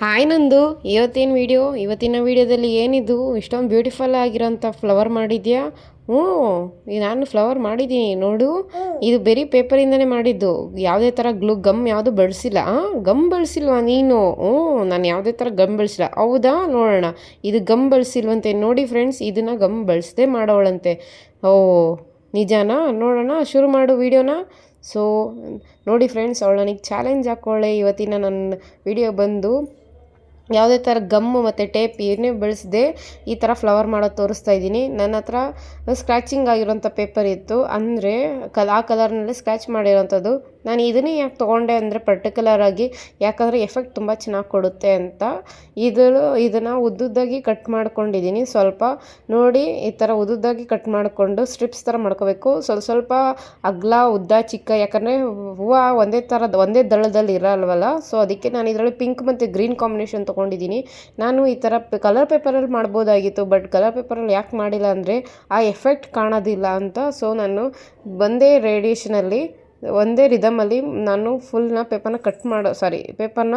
Hi ನಂದು ಇವತ್ತಿನ ವಿಡಿಯೋದಲ್ಲಿ ಏನಿದು ಇಷ್ಟೊಂದು ಬ್ಯೂಟಿಫುಲ್ ಆಗಿರೋಂಥ ಫ್ಲವರ್ ಮಾಡಿದ್ಯಾ? ಹ್ಞೂ, ನಾನು ಫ್ಲವರ್ ಮಾಡಿದ್ದೀನಿ ನೋಡು. ಇದು ಬರೀ ಪೇಪರಿಂದನೇ ಮಾಡಿದ್ದು, ಯಾವುದೇ ಥರ ಗಮ್ ಯಾವುದು ಬಳಸಿಲ್ಲ. ಗಮ್ ಬಳಸಿಲ್ವಾ ನೀನು? ಹ್ಞೂ, ನಾನು ಯಾವುದೇ ಥರ ಗಮ್ ಬಳಸಿಲ್ಲ. ಹೌದಾ, ನೋಡೋಣ. ಇದು ಗಮ್ ಬಳಸಿಲ್ವಂತೆ ನೋಡಿ ಫ್ರೆಂಡ್ಸ್, ಇದನ್ನು ಗಮ್ ಬಳಸದೆ ಮಾಡೋಳಂತೆ. ಓ ನಿಜಾನಾ? ನೋಡೋಣ, ಶುರು ಮಾಡು ವಿಡಿಯೋನ. ಸೊ ನೋಡಿ ಫ್ರೆಂಡ್ಸ್, ಅವಳು ನನಗೆ ಚಾಲೆಂಜ್ ಹಾಕ್ಕೊಳ್ಳೆ ಇವತ್ತಿನ ನನ್ನ ವಿಡಿಯೋ ಬಂದು ಯಾವುದೇ ಥರ ಗಮ್ಮು ಮತ್ತು ಟೇಪ್ ಏನೇ ಬಳಸದೆ ಈ ಥರ ಫ್ಲವರ್ ಮಾಡೋದು ತೋರಿಸ್ತಾ ಇದ್ದೀನಿ. ನನ್ನ ಹತ್ರ ಸ್ಕ್ರ್ಯಾಚಿಂಗ್ ಆಗಿರೋಂಥ ಪೇಪರ್ ಇತ್ತು, ಅಂದರೆ ಆ ಕಲರ್ನಲ್ಲಿ ಸ್ಕ್ರ್ಯಾಚ್ ಮಾಡಿರೋಂಥದ್ದು. ನಾನು ಇದನ್ನೇ ಯಾಕೆ ತೊಗೊಂಡೆ ಅಂದರೆ ಪರ್ಟಿಕ್ಯುಲರಾಗಿ ಯಾಕಂದರೆ ಎಫೆಕ್ಟ್ ತುಂಬ ಚೆನ್ನಾಗಿ ಕೊಡುತ್ತೆ ಅಂತ ಇದನ್ನು ಉದ್ದುದ್ದಾಗಿ ಕಟ್ ಮಾಡ್ಕೊಂಡಿದ್ದೀನಿ. ಸ್ವಲ್ಪ ನೋಡಿ, ಈ ಥರ ಉದ್ದುದ್ದಾಗಿ ಕಟ್ ಮಾಡಿಕೊಂಡು ಸ್ಟ್ರಿಪ್ಸ್ ಥರ ಮಾಡ್ಕೋಬೇಕು. ಸ್ವಲ್ಪ ಅಗಲ ಉದ್ದ ಚಿಕ್ಕ, ಯಾಕಂದರೆ ಹೂವು ಒಂದೇ ದಳದಲ್ಲಿ ಇರಲ್ವಲ್ಲ. ಸೊ ಅದಕ್ಕೆ ನಾನು ಇದರಲ್ಲಿ ಪಿಂಕ್ ಮತ್ತು ಗ್ರೀನ್ ಕಾಂಬಿನೇಷನ್ ತೊಗೊಂಡಿದ್ದೀನಿ. ನಾನು ಈ ಥರ ಕಲರ್ ಪೇಪರಲ್ಲಿ ಮಾಡ್ಬೋದಾಗಿತ್ತು, ಬಟ್ ಕಲರ್ ಪೇಪರಲ್ಲಿ ಯಾಕೆ ಮಾಡಿಲ್ಲ ಅಂದರೆ ಆ ಎಫೆಕ್ಟ್ ಕಾಣೋದಿಲ್ಲ ಅಂತ. ಸೊ ನಾನು ಒಂದೇ ರಿದಮಲ್ಲಿ ನಾನು ಫುಲ್ನ ಪೇಪರ್ನ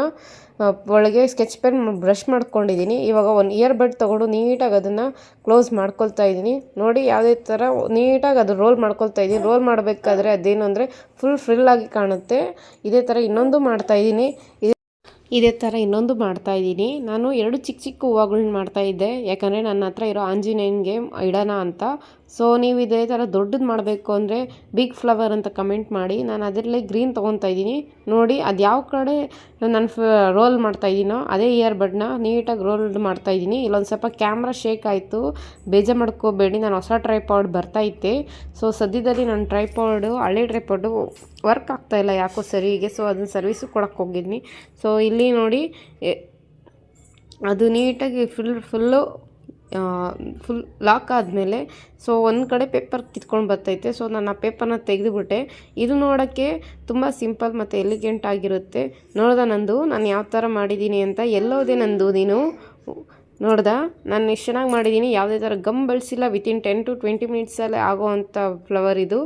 ಒಳಗೆ ಸ್ಕೆಚ್ ಪೆನ್ ಬ್ರಷ್ ಮಾಡ್ಕೊಂಡಿದ್ದೀನಿ. ಇವಾಗ ಒಂದು ಇಯರ್ ತೊಗೊಂಡು ನೀಟಾಗಿ ಅದನ್ನು ಕ್ಲೋಸ್ ಮಾಡ್ಕೊಳ್ತಾ ಇದ್ದೀನಿ. ನೋಡಿ, ಯಾವುದೇ ಥರ ನೀಟಾಗಿ ಅದು ರೋಲ್ ಮಾಡ್ಕೊಳ್ತಾ ಇದ್ದೀನಿ. ರೋಲ್ ಮಾಡಬೇಕಾದ್ರೆ ಅದೇನು ಅಂದರೆ ಫುಲ್ ಫ್ರಿಲ್ಲಾಗಿ ಕಾಣುತ್ತೆ. ಇದೇ ಥರ ಇನ್ನೊಂದು ಮಾಡ್ತಾಯಿದ್ದೀನಿ. ನಾನು 2 ಚಿಕ್ಕ ಚಿಕ್ಕ ಹೂವುಗಳ್ನ ಮಾಡ್ತಾಯಿದ್ದೆ, ಯಾಕಂದರೆ ನನ್ನ ಹತ್ರ ಇರೋ ಆಂಜನೇಯನಿಗೆ ಇಡೋಣ ಅಂತ. ಸೊ ನೀವು ಇದೇ ಥರ ದೊಡ್ಡದು ಮಾಡಬೇಕು ಅಂದರೆ ಬಿಗ್ ಫ್ಲವರ್ ಅಂತ ಕಮೆಂಟ್ ಮಾಡಿ. ನಾನು ಅದರಲ್ಲೇ ಗ್ರೀನ್ ತೊಗೊತಾ ಇದ್ದೀನಿ. ನೋಡಿ, ಅದು ಯಾವ ಕಡೆ ನಾನು ರೋಲ್ ಮಾಡ್ತಾಯಿದ್ದೀನೋ ಅದೇ ಇಯರ್ ಬಡ್ನ ನೀಟಾಗಿ ರೋಲ್ ಮಾಡ್ತಾಯಿದ್ದೀನಿ. ಇಲ್ಲೊಂದು ಸ್ವಲ್ಪ ಕ್ಯಾಮ್ರಾ ಶೇಕ್ ಆಯಿತು, ಬೇಜಾರು ಮಾಡ್ಕೋಬೇಡಿ. ನಾನು ಹೊಸ ಟ್ರೈಪಾಡ್ ಬರ್ತೈತೆ. ಸೊ ಸದ್ಯದಲ್ಲಿ ನನ್ನ ಹಳೆ ಟ್ರೈಪಾಡು ವರ್ಕ್ ಆಗ್ತಾಯಿಲ್ಲ ಯಾಕೋ ಸರಿಗೆ. ಸೊ ಅದನ್ನು ಸರ್ವಿಸು ಕೊಡೋಕ್ಕೆ ಹೋಗಿದ್ದೀನಿ. ಸೊ ಇಲ್ಲಿ ನೋಡಿ, ಅದು ನೀಟಾಗಿ ಫುಲ್ ಲಾಕ್ ಆದಮೇಲೆ ಸೊ ಒಂದು ಕಡೆ ಪೇಪರ್ ಕಿತ್ಕೊಂಡು ಬರ್ತೈತೆ. ಸೊ ನಾನು ಆ ಪೇಪರ್ನ ತೆಗೆದುಬಿಟ್ಟೆ. ಇದು ನೋಡೋಕ್ಕೆ ತುಂಬ ಸಿಂಪಲ್ ಮತ್ತು ಎಲಿಗೆಂಟ್ ಆಗಿರುತ್ತೆ. ನೋಡ್ದೆ ನಂದು ನಾನು ಯಾವ ಥರ ಮಾಡಿದ್ದೀನಿ ಅಂತ? ಎಲ್ಲೋದೆ ನಂದು ನೀನು? ನೋಡ್ದೆ ನಾನು ಎಷ್ಟು ಚೆನ್ನಾಗಿ ಮಾಡಿದ್ದೀನಿ, ಯಾವುದೇ ಥರ ಗಮ್ ಬಳಸಿಲ್ಲ. ವಿತಿನ್ 10 to 20 ಮಿನಿಟ್ಸಲ್ಲೇ ಆಗೋವಂಥ ಫ್ಲವರ್ ಇದು.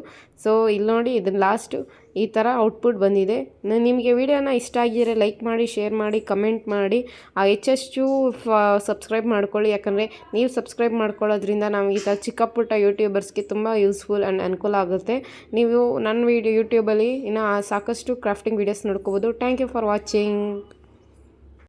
ಸೊ ಇಲ್ಲಿ ನೋಡಿ, ಇದನ್ನು ಲಾಸ್ಟು ಈ ಥರ ಔಟ್ಪುಟ್ ಬಂದಿದೆ. ನಿಮಗೆ ವಿಡಿಯೋನ ಇಷ್ಟ ಆಗಿದ್ರೆ ಲೈಕ್ ಮಾಡಿ, ಶೇರ್ ಮಾಡಿ, ಕಮೆಂಟ್ ಮಾಡಿ. ಹೆಚ್ಚೆಚ್ಚು ಸಬ್ಸ್ಕ್ರೈಬ್ ಮಾಡ್ಕೊಳ್ಳಿ, ಯಾಕಂದರೆ ನೀವು ಸಬ್ಸ್ಕ್ರೈಬ್ ಮಾಡ್ಕೊಳ್ಳೋದ್ರಿಂದ ನಮಗೆ ಈ ಥರ ಚಿಕ್ಕ ಪುಟ್ಟ ಯೂಟ್ಯೂಬರ್ಸ್ಗೆ ತುಂಬ ಯೂಸ್ಫುಲ್ ಆ್ಯಂಡ್ ಅನುಕೂಲ ಆಗುತ್ತೆ. ನೀವು ನನ್ನ ಯೂಟ್ಯೂಬಲ್ಲಿ ಇನ್ನೂ ಸಾಕಷ್ಟು ಕ್ರಾಫ್ಟಿಂಗ್ ವೀಡಿಯೋಸ್ ನೋಡ್ಕೋಬೋದು. Thank you for watching.